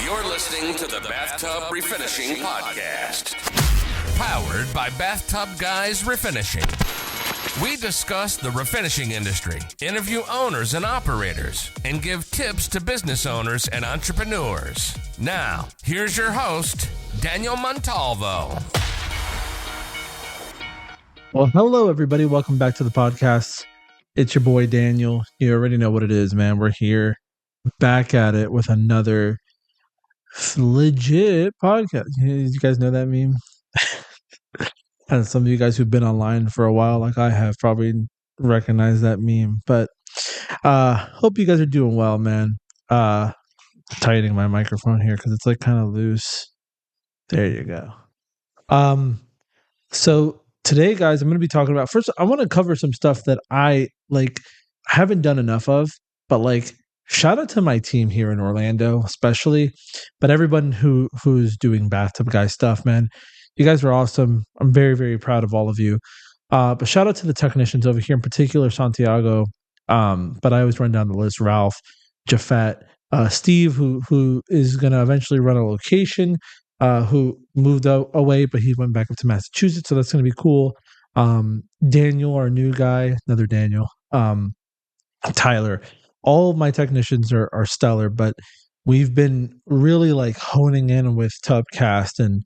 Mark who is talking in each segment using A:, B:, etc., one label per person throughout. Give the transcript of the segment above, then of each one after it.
A: You're listening to the Bathtub Refinishing Podcast. Powered by BathTubGuys Refinishing. We discuss the refinishing industry, interview owners and operators, and give tips to business owners and entrepreneurs. Now, here's your host, Daniel Montalvo.
B: Well, hello, everybody. Welcome back to the podcast. It's your boy, Daniel. You already know what it is, man. We're here back at it with another legit podcast. You guys know that meme? And some of you guys who've been online for a while, like I have, probably recognize that meme. But hope you guys are doing well, man. Tightening my microphone here because it's like kind of loose. There you go. So today, guys, I'm going to be talking about, first, I want to cover some stuff that I haven't done enough of, but shout out to my team here in Orlando, especially, but everyone who's doing Bathtub Guy stuff, man. You guys are awesome. I'm very, very proud of all of you. But shout out to the technicians over here, in particular, Santiago. But I always run down the list: Ralph, Jafet, Steve, who is going to eventually run a location, who moved away, but he went back up to Massachusetts, so that's going to be cool. Daniel, our new guy, another Daniel. Tyler. All of my technicians are stellar, but we've been really honing in with Tubcast and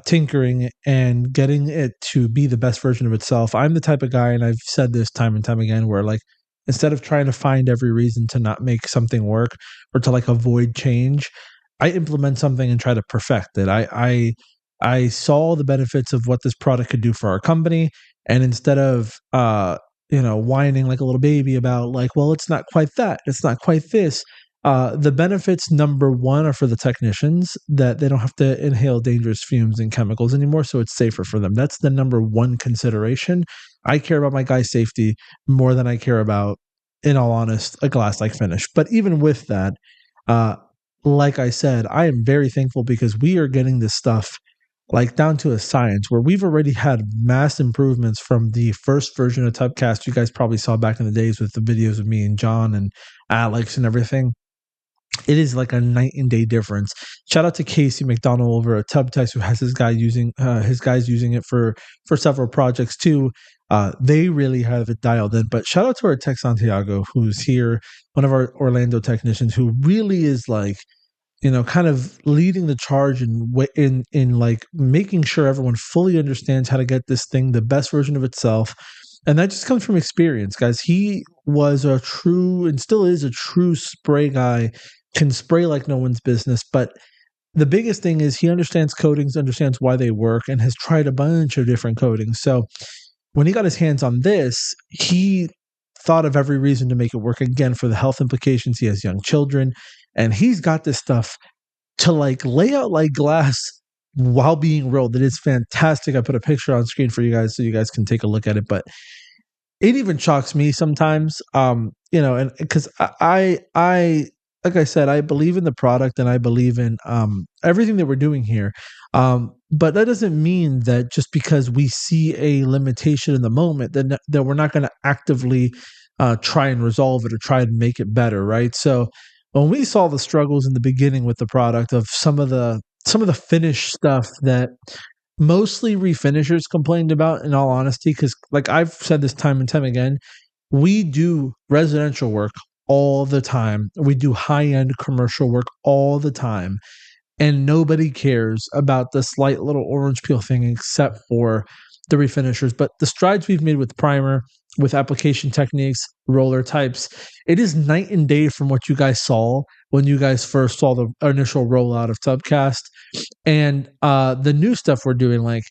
B: tinkering and getting it to be the best version of itself. I'm the type of guy, and I've said this time and time again, where instead of trying to find every reason to not make something work or to avoid change, I implement something and try to perfect it. I saw the benefits of what this product could do for our company, and instead of whining like a little baby about well, it's not quite that, it's not quite this. The benefits, number one, are for the technicians, that they don't have to inhale dangerous fumes and chemicals anymore, so it's safer for them. That's the number one consideration. I care about my guys' safety more than I care about, in all honest, a glass-like finish. But even with that, like I said, I am very thankful because we are getting this stuff down to a science where we've already had mass improvements from the first version of Tubcast. You guys probably saw back in the days with the videos of me and John and Alex and everything. It is like a night and day difference. Shout out to Casey McDonald over at TubTest, who has his guys using it for several projects too. They really have it dialed in. But shout out to our tech Santiago, who's here, one of our Orlando technicians, who really is kind of leading the charge in making sure everyone fully understands how to get this thing the best version of itself. And that just comes from experience, guys. He was a true, and still is a true, spray guy, can spray like no one's business. But the biggest thing is he understands coatings, understands why they work, and has tried a bunch of different coatings. So when he got his hands on this, he thought of every reason to make it work, again, for the health implications. He has young children, and he's got this stuff to lay out like glass while being rolled. It is fantastic. I put a picture on screen for you guys so you guys can take a look at it, but it even shocks me sometimes, and because I like I said, I believe in the product and I believe in everything that we're doing here. But that doesn't mean that just because we see a limitation in the moment, that we're not going to actively try and resolve it or try and make it better, right? So when we saw the struggles in the beginning with the product of some of the finish stuff that mostly refinishers complained about, in all honesty, because I've said this time and time again, we do residential work all the time. We do high-end commercial work all the time. And nobody cares about the slight little orange peel thing except for the refinishers. But the strides we've made with primer, with application techniques, roller types, it is night and day from what you guys saw when you guys first saw the initial rollout of Tubcast. And the new stuff we're doing,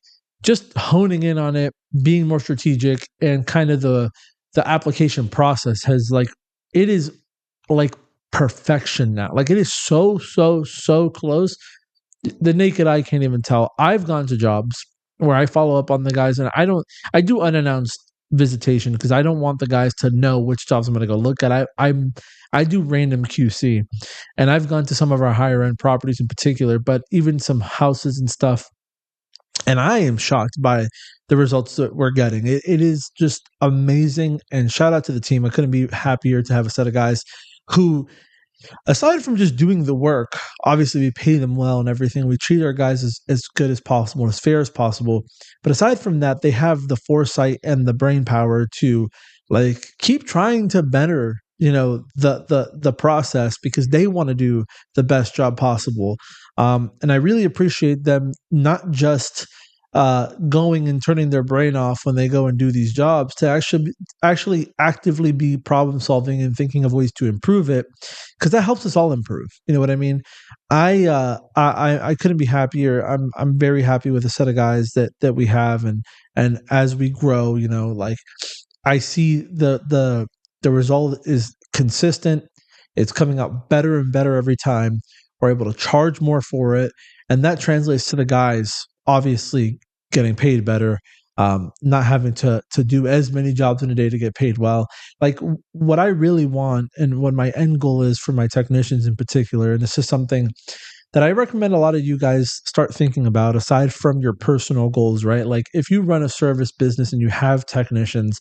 B: just honing in on it, being more strategic, and kind of the application process has it is perfection now. It is so close. The naked eye can't even tell. I've gone to jobs where I follow up on the guys, and I do unannounced visitation because I don't want the guys to know which jobs I'm going to go look at. I do random QC, and I've gone to some of our higher end properties in particular, but even some houses and stuff. And I am shocked by the results that we're getting. It is just amazing. And shout out to the team. I couldn't be happier to have a set of guys who, aside from just doing the work obviously we pay them well and everything. We treat our guys as good as possible, as fair as possible. But aside from that, they have the foresight and the brain power to like keep trying to better, the process, because they want to do the best job possible. And I really appreciate them not just going and turning their brain off when they go and do these jobs, to actually actively be problem solving and thinking of ways to improve it, because that helps us all improve. You know what I mean? I couldn't be happier. I'm very happy with the set of guys that we have, and as we grow, like I see the result is consistent. It's coming out better and better every time. We're able to charge more for it, and that translates to the guys obviously getting paid better, not having to do as many jobs in a day to get paid well. Like what I really want, and what my end goal is for my technicians in particular, and this is something that I recommend a lot of you guys start thinking about aside from your personal goals, right? Like if you run a service business and you have technicians,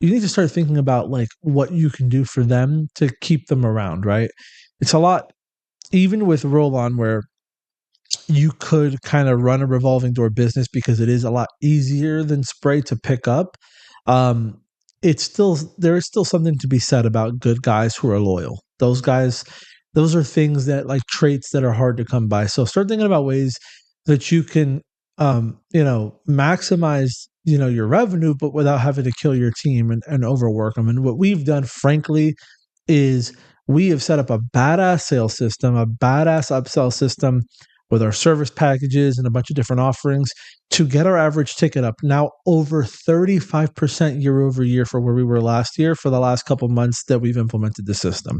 B: you need to start thinking about like what you can do for them to keep them around, right? It's a lot, even with roll on, where you could kind of run a revolving door business because it is a lot easier than spray to pick up. Um, there is still something to be said about good guys who are loyal. Those guys, those are things that like traits that are hard to come by. So start thinking about ways that you can, maximize, your revenue, but without having to kill your team and overwork them. And what we've done, frankly, is we have set up a badass sales system, a badass upsell system with our service packages and a bunch of different offerings to get our average ticket up now over 35% year over year for where we were last year for the last couple months that we've implemented the system.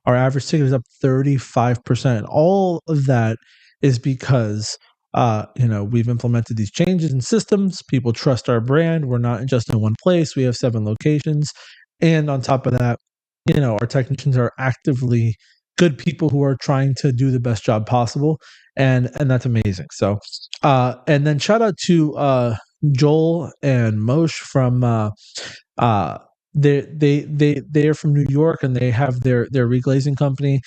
B: Our average ticket is up 35%. All of that is because we've implemented these changes in systems. People trust our brand. We're not just in one place. We have 7 locations. And on top of that, our technicians are actively good people who are trying to do the best job possible. And that's amazing. So, and then shout out to Joel and Moshe from they're from New York, and they have their reglazing company,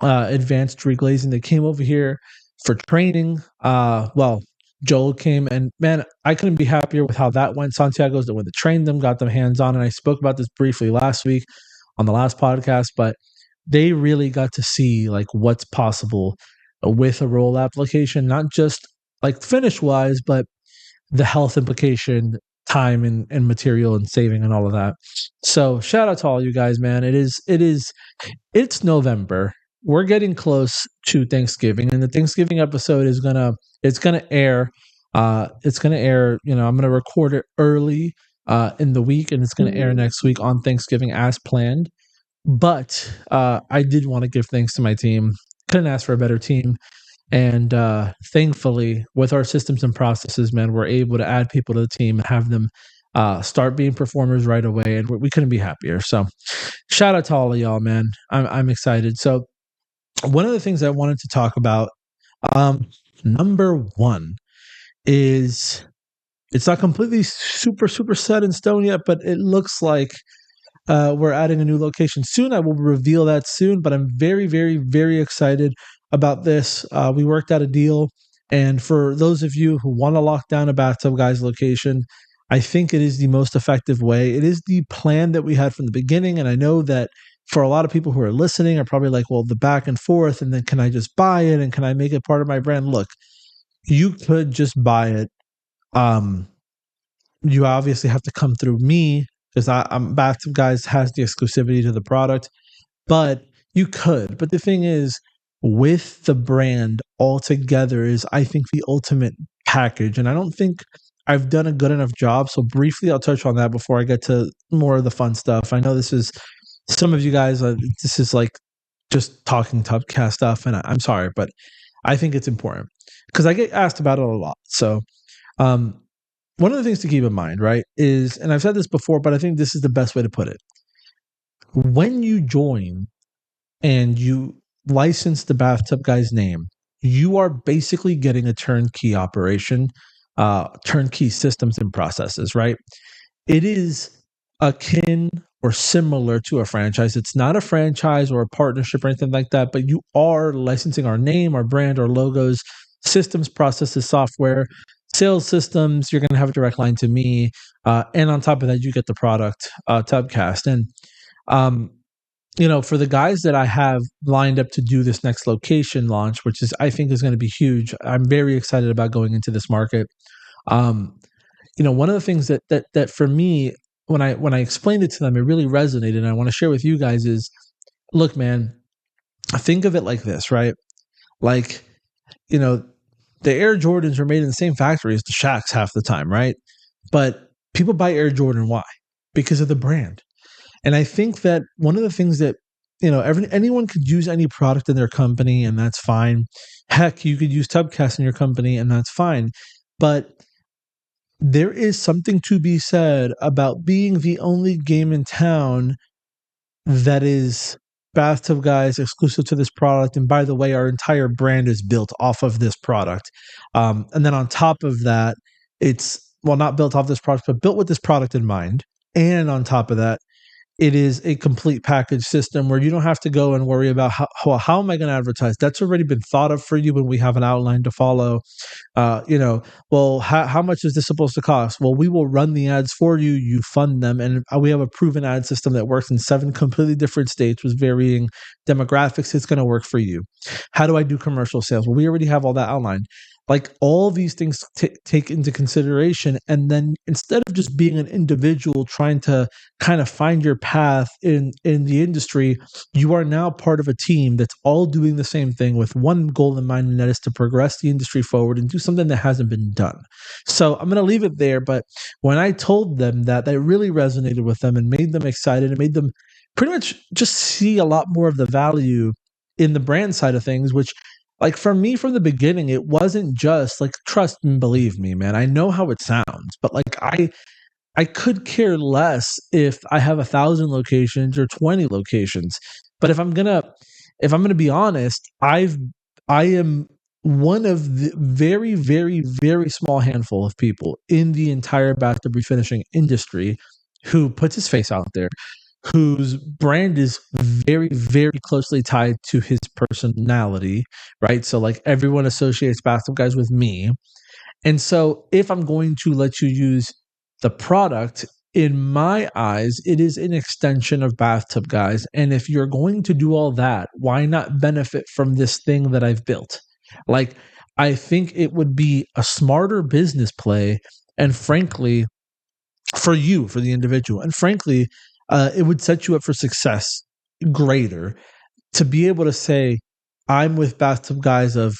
B: Advanced Reglazing. They came over here for training. Well, Joel came, and man, I couldn't be happier with how that went. Santiago's the one that trained them, got them hands on, and I spoke about this briefly last week on the last podcast, but they really got to see like what's possible with a roll application, not just like finish wise, but the health implication, time and material and saving and all of that. So shout out to all you guys, man. It's November. We're getting close to Thanksgiving, and the Thanksgiving episode is gonna air. It's gonna air. I'm gonna record it early in the week, and it's gonna air next week on Thanksgiving as planned. But I did want to give thanks to my team. Couldn't ask for a better team. And thankfully, with our systems and processes, man, we're able to add people to the team and have them start being performers right away. And we couldn't be happier. So shout out to all of y'all, man. I'm excited. So one of the things I wanted to talk about, number one, is it's not completely super, super set in stone yet, but it looks like we're adding a new location soon. I will reveal that soon, but I'm very, very, very excited about this. We worked out a deal, and for those of you who want to lock down a BathTubGuys location, I think it is the most effective way. It is the plan that we had from the beginning, and I know that for a lot of people who are listening are probably like, well, the back and forth, and then can I just buy it, and can I make it part of my brand? Look, you could just buy it. You obviously have to come through me, because I'm BathTubGuys has the exclusivity to the product, but you could. But the thing is, with the brand altogether is, I think, the ultimate package. And I don't think I've done a good enough job. So briefly, I'll touch on that before I get to more of the fun stuff. I know this is some of you guys, this is like just talking Tubcast stuff, and I'm sorry, but I think it's important because I get asked about it a lot. So, one of the things to keep in mind, right, is, and I've said this before, but I think this is the best way to put it. When you join and you license the BathTubGuys name, you are basically getting a turnkey operation, turnkey systems and processes, right? It is akin or similar to a franchise. It's not a franchise or a partnership or anything like that, but you are licensing our name, our brand, our logos, systems, processes, software, sales systems. You're going to have a direct line to me. And on top of that, you get the product, Tubcast. And, for the guys that I have lined up to do this next location launch, which I think is going to be huge. I'm very excited about going into this market. One of the things that for me, when I explained it to them, it really resonated. And I want to share with you guys is, look, man, think of it like this, right? Like, the Air Jordans are made in the same factory as the Shaqs half the time, right? But people buy Air Jordan. Why? Because of the brand. And I think that one of the things that, anyone could use any product in their company, and that's fine. Heck, you could use Tubcast in your company, and that's fine. But there is something to be said about being the only game in town that is Bathtub Guys exclusive to this product. And by the way, our entire brand is built off of this product. And then on top of that, it's, not built off this product, but built with this product in mind. And on top of that, it is a complete package system where you don't have to go and worry about how am I going to advertise? That's already been thought of for you when we have an outline to follow. How much is this supposed to cost? Well, we will run the ads for you. You fund them. And we have a proven ad system that works in 7 completely different states with varying demographics. It's going to work for you. How do I do commercial sales? Well, we already have all that outlined. Like all these things take into consideration. And then instead of just being an individual trying to kind of find your path in the industry, you are now part of a team that's all doing the same thing with one goal in mind, and that is to progress the industry forward and do something that hasn't been done. So I'm going to leave it there. But when I told them that really resonated with them and made them excited and made them pretty much just see a lot more of the value in the brand side of things, which, like, for me from the beginning, it wasn't just like, trust and believe me, man. I know how it sounds, but like I could care less if I have 1,000 locations or 20 locations. But if I'm gonna be honest, I am one of the very, very, very small handful of people in the entire bathtub refinishing industry who puts his face out there, whose brand is very, very closely tied to his personality, right? So like everyone associates Bathtub Guys with me. And so if I'm going to let you use the product, in my eyes, it is an extension of Bathtub Guys. And if you're going to do all that, why not benefit from this thing that I've built? Like, I think it would be a smarter business play. And frankly, for you, for the individual, and frankly, it would set you up for success greater to be able to say, I'm with Bathtub Guys of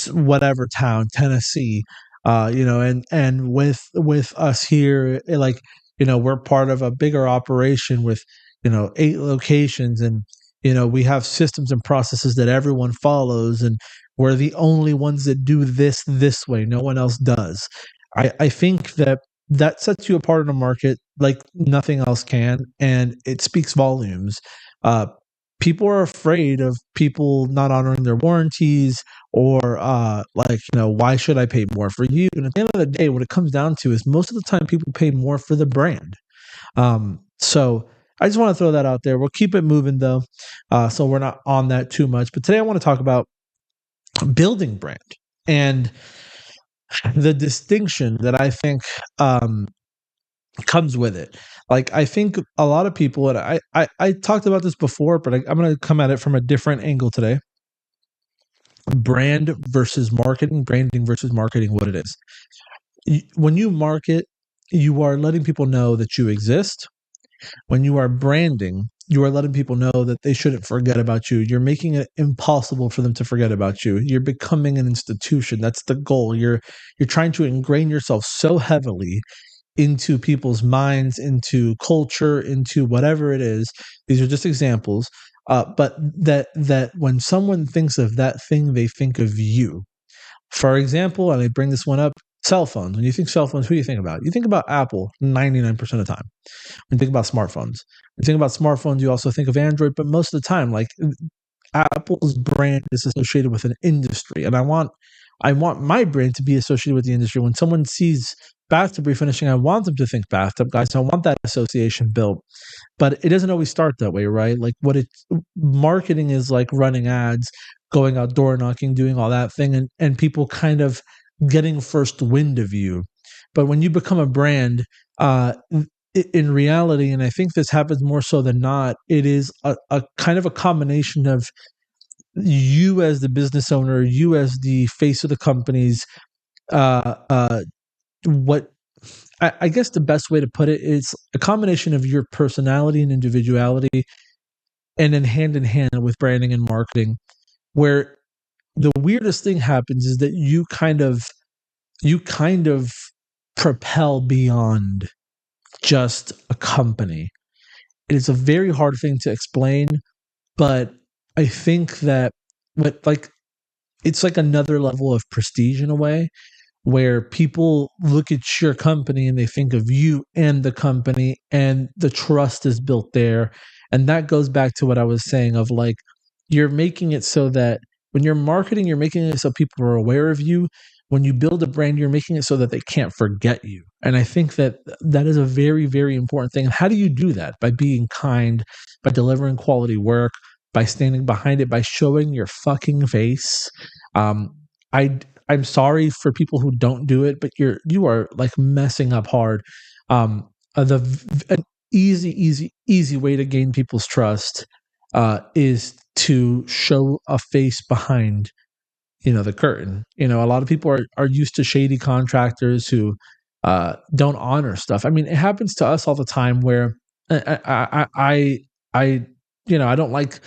B: whatever town, Tennessee, and with us here, like, we're part of a bigger operation with, 8 locations, and, we have systems and processes that everyone follows, and we're the only ones that do this way. No one else does. I think that sets you apart in the market like nothing else can, and it speaks volumes. People are afraid of people not honoring their warranties, or why should I pay more for you? And at the end of the day, what it comes down to is most of the time people pay more for the brand. So I just want to throw that out there. We'll keep it moving though, so we're not on that too much. But today I want to talk about building brand and the distinction that I think comes with it. Like, I think a lot of people, and I talked about this before, but I'm going to come at it from a different angle today. Brand versus marketing, branding versus marketing, what it is. When you market, you are letting people know that you exist. When you are branding, you are letting people know that they shouldn't forget about you. You're making it impossible for them to forget about you. You're becoming an institution. That's the goal. You're trying to ingrain yourself so heavily into people's minds, into culture, into whatever it is. These are just examples. But that when someone thinks of that thing, they think of you. For example, and I bring this one up, cell phones. When you think cell phones, who do you think about? You think about Apple 99% of the time. When you think about smartphones. When you think about smartphones, you also think of Android, but most of the time, like, Apple's brand is associated with an industry. And I want my brand to be associated with the industry. When someone sees bathtub refinishing, I want them to think bathtub guys. I want that association built, but it doesn't always start that way, right? Like marketing is like running ads, going out door knocking, doing all that thing, and people kind of getting first wind of you. But when you become a brand, in reality, and I think this happens more so than not, it is a kind of a combination of you as the business owner, you as the face of the company's what I guess the best way to put it is a combination of your personality and individuality, and then hand in hand with branding and marketing, where the weirdest thing happens is that you kind of propel beyond just a company. It is a very hard thing to explain, but I think that it's like another level of prestige in a way, where people look at your company and they think of you and the company, and the trust is built there. And that goes back to what I was saying of like, you're making it so that when you're marketing, you're making it so people are aware of you. When you build a brand, you're making it so that they can't forget you. And I think that that is a very, very important thing. And how do you do that? By being kind, by delivering quality work, by standing behind it, by showing your fucking face. I I'm sorry for people who don't do it, but you are like messing up hard. An easy way to gain people's trust is to show a face behind the curtain. A lot of people are used to shady contractors who don't honor stuff. I mean, it happens to us all the time where I I don't like.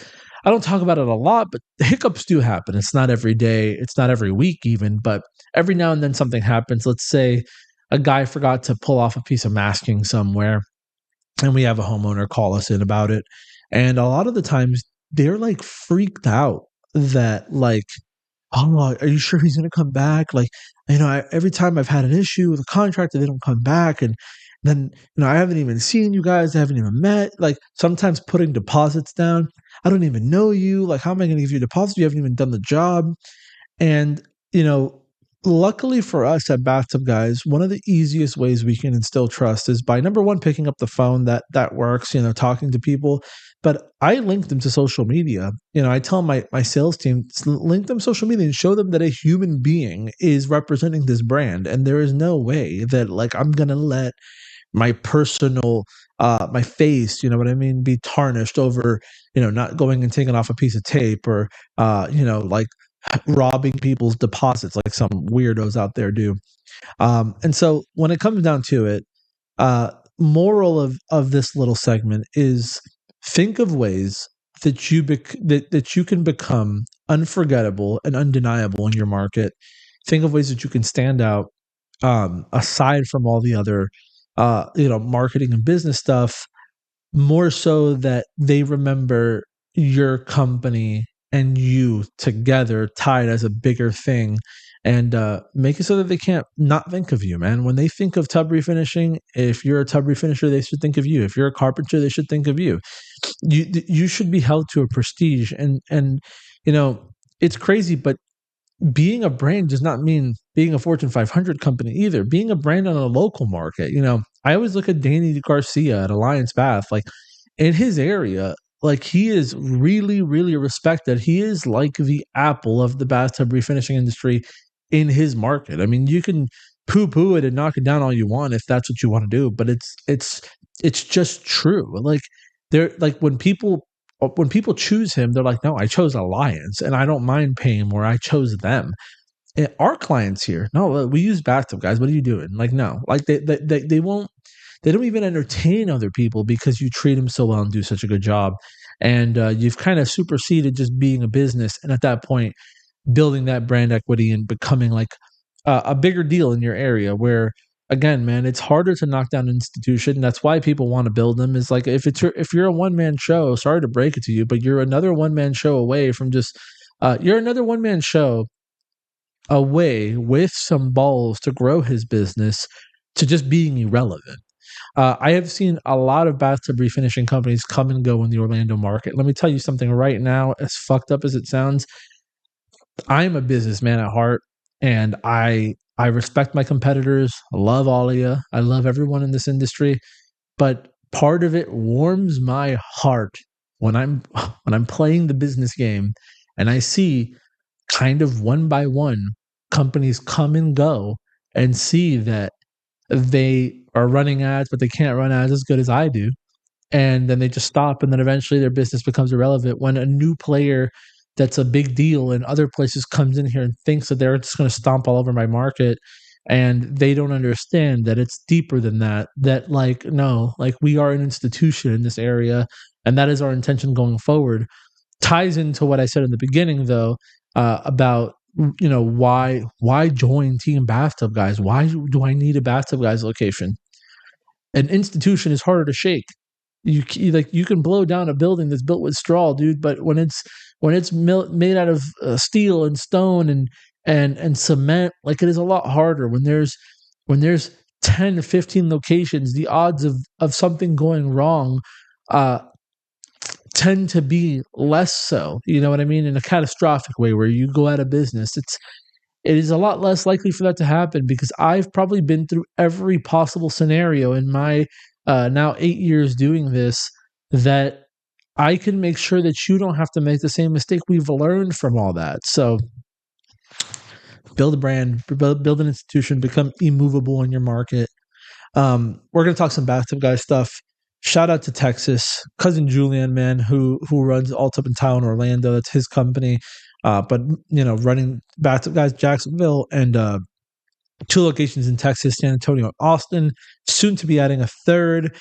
B: I don't talk about it a lot, but the hiccups do happen. It's not every day. It's not every week even, but every now and then something happens. Let's say a guy forgot to pull off a piece of masking somewhere, and we have a homeowner call us in about it. And a lot of the times they're like freaked out that like, oh, are you sure he's going to come back? Like, every time I've had an issue with a contractor, they don't come back. And then, I haven't even seen you guys. I haven't even met. Like, sometimes putting deposits down. I don't even know you. Like, how am I going to give you a deposit? You haven't even done the job. And, luckily for us at Bathtub Guys, one of the easiest ways we can instill trust is by number one, picking up the phone. That works, talking to people. But I link them to social media. I tell my sales team, link them social media and show them that a human being is representing this brand. And there is no way that like I'm gonna let my personal my face, you know what I mean, be tarnished over, not going and taking off a piece of tape or like robbing people's deposits like some weirdos out there do. And so when it comes down to it, moral of this little segment is think of ways that that you can become unforgettable and undeniable in your market. Think of ways that you can stand out aside from all the other marketing and business stuff, more so that they remember your company and you together tied as a bigger thing, and make it so that they can't not think of you, man. When they think of tub refinishing, if you're a tub refinisher, they should think of you. If you're a carpenter, they should think of you. You should be held to a prestige, and it's crazy, but being a brand does not mean being a Fortune 500 company either. Being a brand on a local market, I always look at Danny Garcia at Alliance Bath, like in his area, like he is really, really respected. He is like the Apple of the bathtub refinishing industry in his market. I mean, you can poo-poo it and knock it down all you want if that's what you want to do, but it's just true. Like they're like when people choose him, they're like, no, I chose Alliance and I don't mind paying more. I chose them. And our clients here, no, we use Bathtub Guys. What are you doing? Like, no, like they won't, they don't even entertain other people because you treat them so well and do such a good job. And you've kind of superseded just being a business. And at that point, building that brand equity and becoming like a bigger deal in your area where, again, man, it's harder to knock down an institution. That's why people want to build them. Is like if you're a one-man show, sorry to break it to you, but you're another one-man show away from just you're another one-man show away with some balls to grow his business to just being irrelevant. I have seen a lot of bathtub refinishing companies come and go in the Orlando market. Let me tell you something right now, as fucked up as it sounds. I'm a businessman at heart, and I I respect my competitors. I love all of you. I love everyone in this industry. But part of it warms my heart when I'm playing the business game and I see kind of one by one companies come and go and see that they are running ads, but they can't run ads as good as I do. And then they just stop, and then eventually their business becomes irrelevant when a new player that's a big deal in other places comes in here and thinks that they're just going to stomp all over my market, and they don't understand that it's deeper than that. That, like, no, like, we are an institution in this area, and that is our intention going forward. Ties into what I said in the beginning, though, about, why join Team Bathtub Guys? Why do I need a Bathtub Guys location? An institution is harder to shake. You can blow down a building that's built with straw, dude, but when it's made out of steel and stone and cement, like, it is a lot harder. When there's 10 or 15 locations, the odds of something going wrong uh tend to be less so, you know what I mean, in a catastrophic way where you go out of business. It is a lot less likely for that to happen because I've probably been through every possible scenario in my now 8 years doing this, that I can make sure that you don't have to make the same mistake. We've learned from all that. So build a brand, build an institution, become immovable in your market. We're going to talk some Bathtub Guy stuff. Shout out to Texas, cousin Julian, man, who runs Alt Up in Town, Orlando. That's his company. But running Bathtub Guys Jacksonville and 2 locations in Texas, San Antonio, Austin. Soon to be adding a 3rd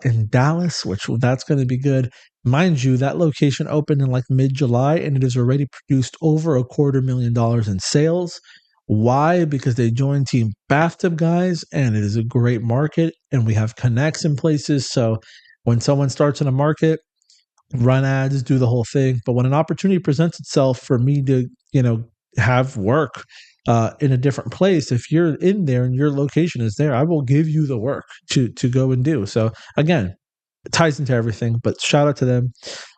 B: in Dallas, which that's going to be good. Mind you, that location opened in like mid-July, and it has already produced over $250,000 in sales. Why? Because they joined Team Bathtub Guys, and it is a great market, and we have connects in places. So when someone starts in a market, run ads, do the whole thing. But when an opportunity presents itself for me to, have work in a different place, if you're in there and your location is there, I will give you the work to go and do. So again, it ties into everything, but shout out to them.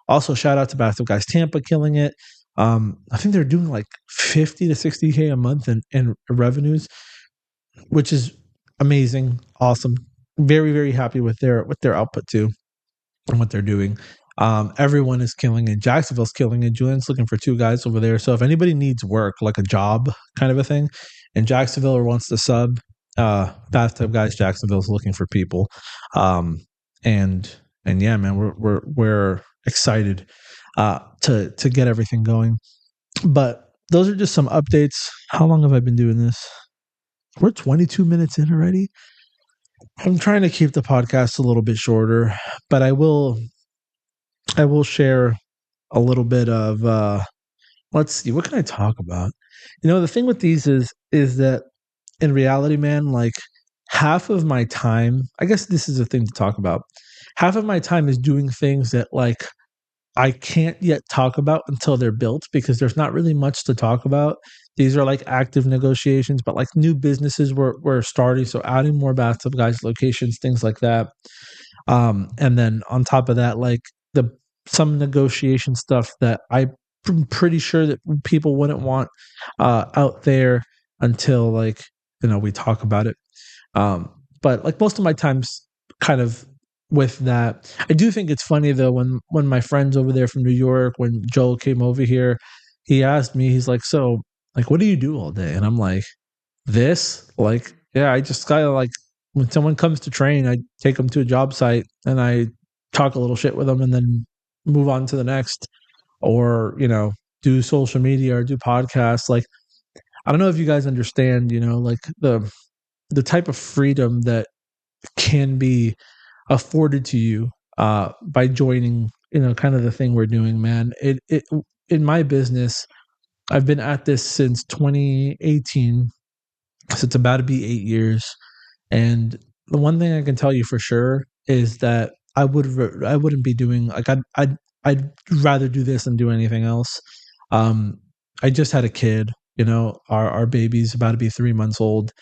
B: Also, shout out to Bathtub Guys Tampa, killing it. I think they're doing like 50 to 60K a month in revenues, which is amazing, awesome. Very, very happy with their output too and what they're doing. Everyone is killing it. Jacksonville's killing it. Julian's looking for 2 guys over there. So if anybody needs work, like a job kind of a thing, in Jacksonville or wants to sub, Bathtub Guys Jacksonville's looking for people. And yeah, man, we're excited to get everything going. But those are just some updates. How long have I been doing this? We're 22 minutes in already. I'm trying to keep the podcast a little bit shorter, but I will share a little bit of let's see, what can I talk about? The thing with these is that in reality, man, like, half of my time, I guess this is a thing to talk about. Half of my time is doing things that, like, I can't yet talk about until they're built, because there's not really much to talk about. These are like active negotiations, but like new businesses we're starting, so adding more Bathtub Guys locations, things like that. And then on top of that, like, some negotiation stuff that I'm pretty sure that people wouldn't want out there until, like, we talk about it. But like, most of my time's kind of with that. I do think it's funny though, when my friends over there from New York, when Joel came over here, he asked me, he's like, so, like, what do you do all day? And I'm like, this, like, yeah, I just kind of, like, when someone comes to train, I take them to a job site and I talk a little shit with them and then move on to the next, or, do social media or do podcasts. Like, I don't know if you guys understand, like, the type of freedom that can be afforded to you by joining, kind of the thing we're doing, man. It in my business, I've been at this since 2018, so it's about to be 8 years. And the one thing I can tell you for sure is that I wouldn't be doing, like, I'd rather do this than do anything else. I just had a kid, our baby's about to be 3 months old,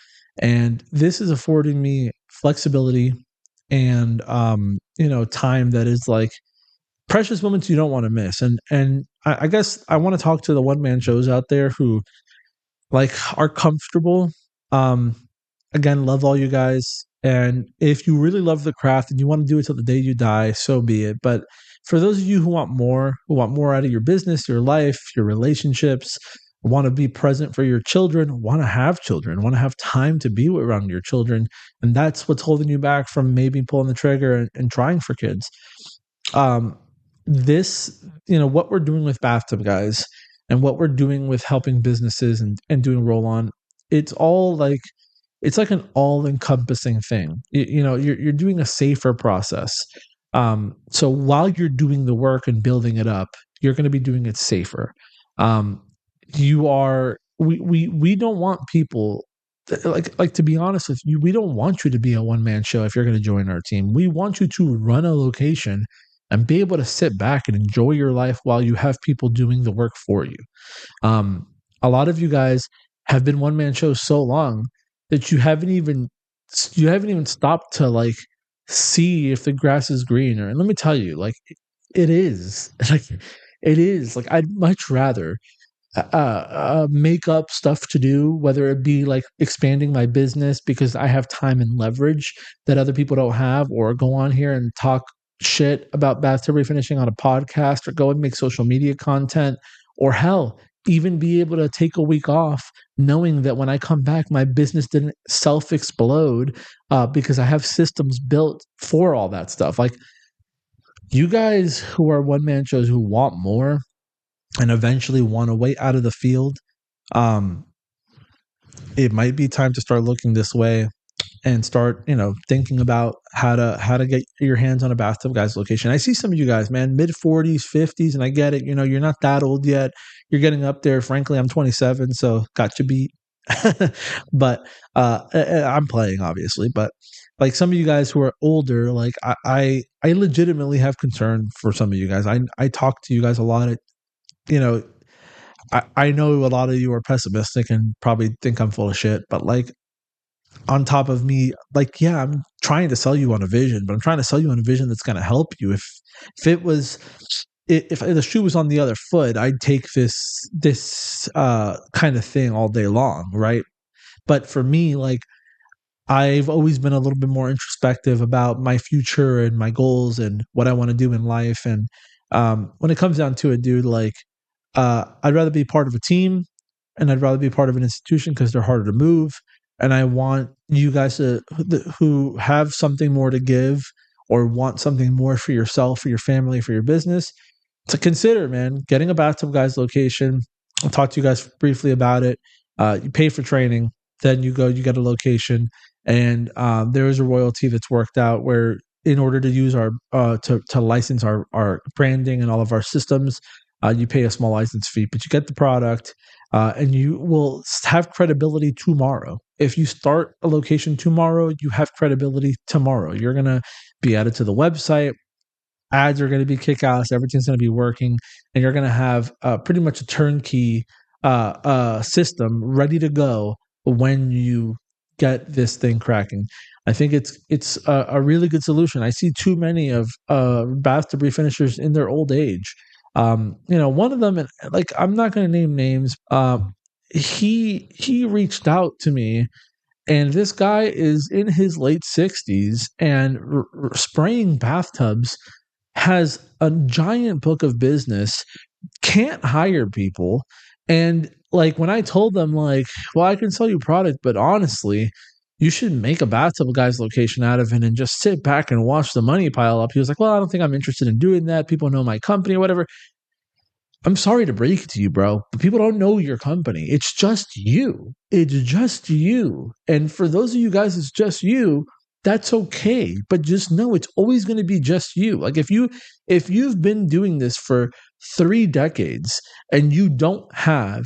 B: and this is affording me flexibility and time that is, like, precious moments you don't want to miss. And I guess I want to talk to the one man shows out there who, like, are comfortable Um, again, love all you guys. And if you really love the craft and you want to do it till the day you die, so be it. But for those of you who want more out of your business, your life, your relationships, want to be present for your children, want to have time to be around your children, and that's what's holding you back from maybe pulling the trigger and trying for kids. Um, this, what we're doing with Bathtub Guys and what we're doing with helping businesses and doing roll on, it's like an all-encompassing thing. You're doing a safer process. So while you're doing the work and building it up, you're going to be doing it safer. We don't want people, like, to be honest with you, we don't want you to be a one-man show if you're going to join our team. We want you to run a location and be able to sit back and enjoy your life while you have people doing the work for you. A lot of you guys have been one-man shows so long that you haven't even stopped to like see if the grass is greener. And let me tell you, like, it is. Like, it is. Like, I'd much rather make up stuff to do, whether it be like expanding my business because I have time and leverage that other people don't have, or go on here and talk shit about bathtub refinishing on a podcast, or go and make social media content, or hell, even be able to take a week off knowing that when I come back, my business didn't self-explode because I have systems built for all that stuff. Like, you guys who are one-man shows who want more and eventually want a way out of the field, it might be time to start looking this way and start, thinking about how to get your hands on a Bathtub Guys location. I see some of you guys, man, mid 40s, 50s, and I get it. You're not that old yet. You're getting up there. Frankly, I'm 27, so got you beat. But I'm playing, obviously. But like some of you guys who are older, like I legitimately have concern for some of you guys. I talk to you guys a lot. I know a lot of you are pessimistic and probably think I'm full of shit, but like, on top of me, like, yeah, I'm trying to sell you on a vision, but I'm trying to sell you on a vision that's going to help you. If the shoe was on the other foot, I'd take this kind of thing all day long, right? But for me, like, I've always been a little bit more introspective about my future and my goals and what I want to do in life. And when it comes down to it, dude, like, I'd rather be part of a team, and I'd rather be part of an institution because they're harder to move. And I want you guys who have something more to give or want something more for yourself, for your family, for your business, to consider, man, getting a Bathtub Guys location. I'll talk to you guys briefly about it. You pay for training, then you get a location, and there is a royalty that's worked out where, in order to use our to license our branding and all of our systems, you pay a small license fee, but you get the product, and you will have credibility tomorrow. If you start a location tomorrow, you have credibility tomorrow. You're going to be added to the website. Ads are going to be kick-ass. Everything's going to be working. And you're going to have pretty much a turnkey system ready to go when you get this thing cracking. I think it's a really good solution. I see too many of bathtub refinishers in their old age. One of them, like, I'm not going to name names. He reached out to me, and this guy is in his late 60s and spraying bathtubs, has a giant book of business, can't hire people. And like, when I told them, like, well, I can sell you product, but honestly, you should make a Bathtub Guys location out of it and just sit back and watch the money pile up. He was like, well, I don't think I'm interested in doing that. People know my company or whatever. I'm sorry to break it to you, bro, but people don't know your company. It's just you. It's just you. And for those of you guys, it's just you. That's okay. But just know it's always going to be just you. Like, if you've been doing this for 3 decades and you don't have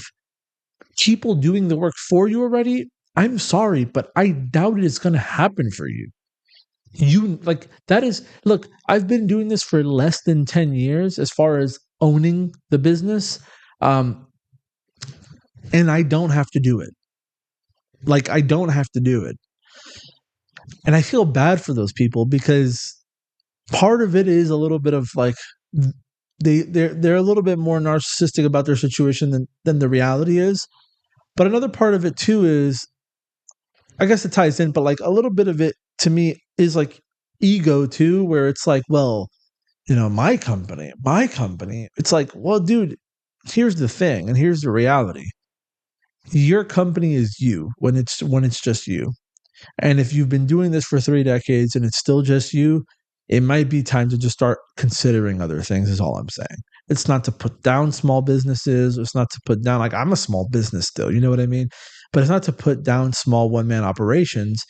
B: people doing the work for you already, I'm sorry, but I doubt it's going to happen for you. Look, I've been doing this for less than 10 years as far as owning the business. And I don't have to do it. Like, I don't have to do it. And I feel bad for those people, because part of it is a little bit of like, they're a little bit more narcissistic about their situation than the reality is. But another part of it too is I guess it ties in, but like a little bit of it to me is like ego too, where it's like, well, my company. It's like, well, dude, here's the thing, and here's the reality. Your company is you when it's just you. And if you've been doing this for 3 decades and it's still just you, it might be time to just start considering other things, is all I'm saying. It's not to put down small businesses. It's not to put down, like, I'm a small business still, you know what I mean? But it's not to put down small one-man operations.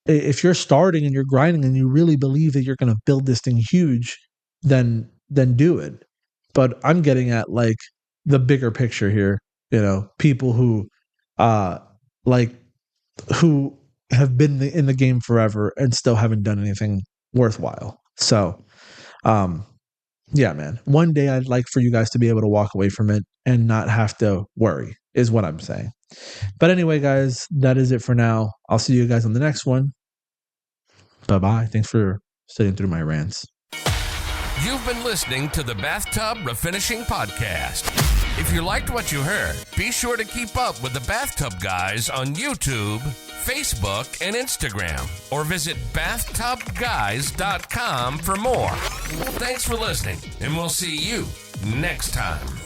B: If you're starting and you're grinding and you really believe that you're going to build this thing huge, then do it. But I'm getting at like the bigger picture here, people who like who have been in the game forever and still haven't done anything worthwhile. So, yeah, man, one day I'd like for you guys to be able to walk away from it and not have to worry, is what I'm saying. But anyway, guys, that is it for now. I'll see you guys on the next one. Bye-bye. Thanks for sitting through my rants.
A: You've been listening to the Bathtub Refinishing Podcast. If you liked what you heard, be sure to keep up with the Bathtub Guys on YouTube, Facebook, and Instagram, or visit BathTubGuys.com for more. Thanks for listening, and we'll see you next time.